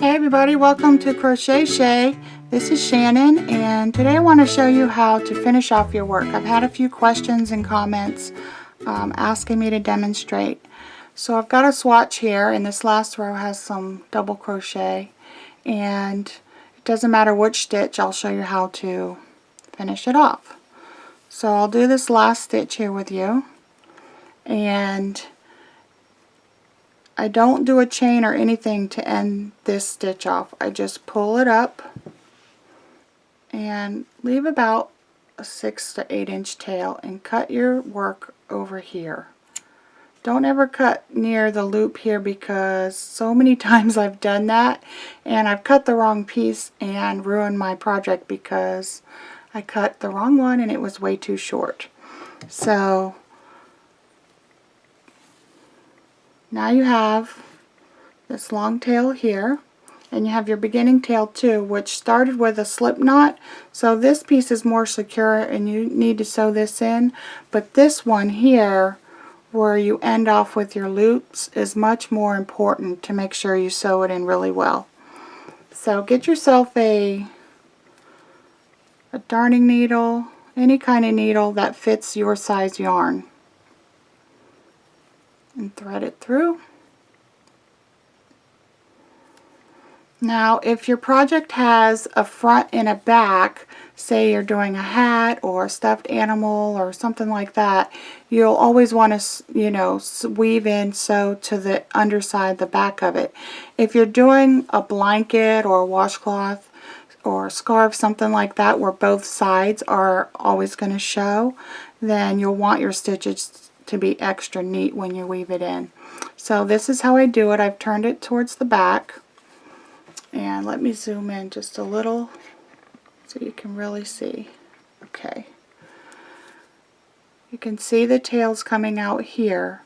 Hey everybody, welcome to Crochet Shay. This is Shannon, and today I want to show you how to finish off your work. I've had a few questions and comments asking me to demonstrate. So I've got a swatch here, and this last row has some double crochet, and it doesn't matter which stitch, I'll show you how to finish it off. So I'll do this last stitch here with you, and I don't do a chain or anything to end this stitch off. I just pull it up and leave about a 6 to 8 inch tail and cut your work over here. Don't ever cut near the loop here, because so many times I've done that and I've cut the wrong piece and ruined my project because I cut the wrong one and it was way too short. So now you have this long tail here, and you have your beginning tail too, which started with a slip knot. So this piece is more secure and you need to sew this in, but this one here where you end off with your loops is much more important to make sure you sew it in really well. So get yourself a darning needle, any kind of needle that fits your size yarn, and thread it through. Now if your project has a front and a back, say you're doing a hat or a stuffed animal or something like that, you'll always want to, weave in, sew to the underside, the back of it. If you're doing a blanket or a washcloth or a scarf, something like that, where both sides are always going to show, then you'll want your stitches to be extra neat when you weave it in. So this is how I do it. I've turned it towards the back, and let me zoom in just a little so you can really see. Okay, you can see the tails coming out here,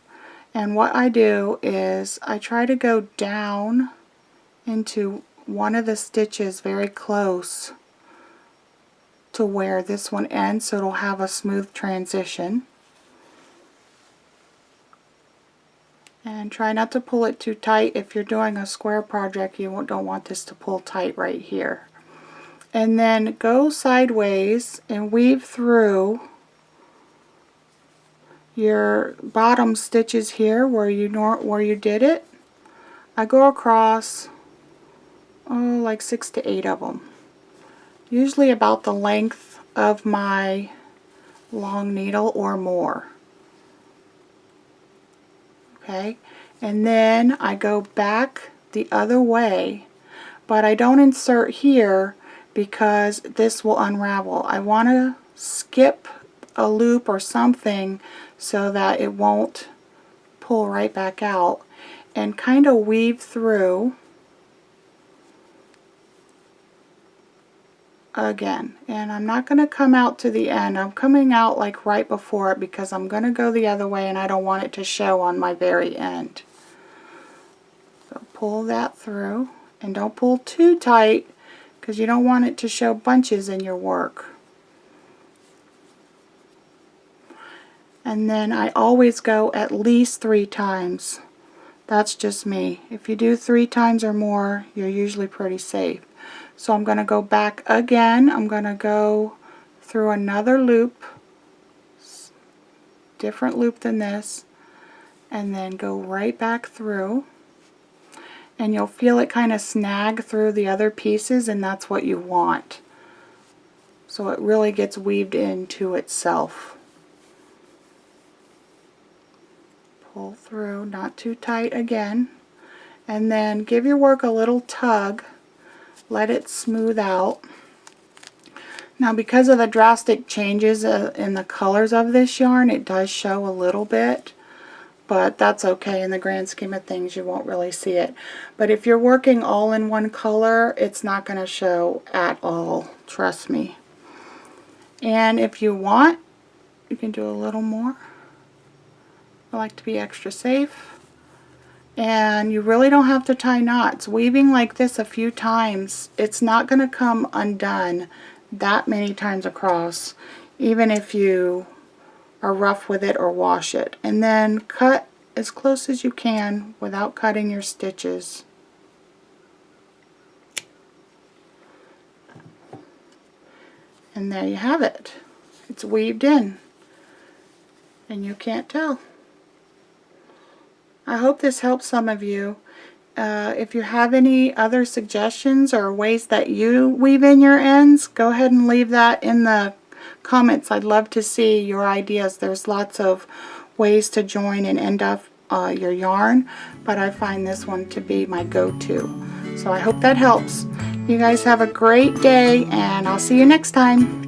and what I do is I try to go down into one of the stitches very close to where this one ends, so it'll have a smooth transition. And try not to pull it too tight. If you're doing a square project, you don't want this to pull tight right here. And then go sideways and weave through your bottom stitches here where you did it. I go across like 6 to 8 of them, usually about the length of my long needle or more. Okay, and then I go back the other way, but I don't insert here because this will unravel. I want to skip a loop or something so that it won't pull right back out, and kind of weave through again. And I'm not going to come out to the end. I'm coming out like right before it because I'm going to go the other way and I don't want it to show on my very end. So pull that through, and don't pull too tight because you don't want it to show bunches in your work. And then I always go at least 3 times. That's just me. If you do 3 times or more, you're usually pretty safe. So I'm going to go back again. I'm going to go through another loop, different loop than this, and then go right back through. And you'll feel it kind of snag through the other pieces, and that's what you want. So it really gets weaved into itself. Pull through, not too tight again, and then give your work a little tug. Let it smooth out. Now because of the drastic changes in the colors of this yarn, it does show a little bit, but that's okay. In the grand scheme of things, you won't really see it. But if you're working all in one color, it's not going to show at all, trust me. And if you want, you can do a little more. I like to be extra safe. And you really don't have to tie knots. Weaving like this a few times, it's not going to come undone that many times across, even if you are rough with it or wash it. And then cut as close as you can without cutting your stitches. And there you have it. It's weaved in. And you can't tell. I hope this helps some of you. If you have any other suggestions or ways that you weave in your ends, go ahead and leave that in the comments. I'd love to see your ideas. There's lots of ways to join and end up your yarn, but I find this one to be my go-to. So I hope that helps. You guys have a great day, and I'll see you next time.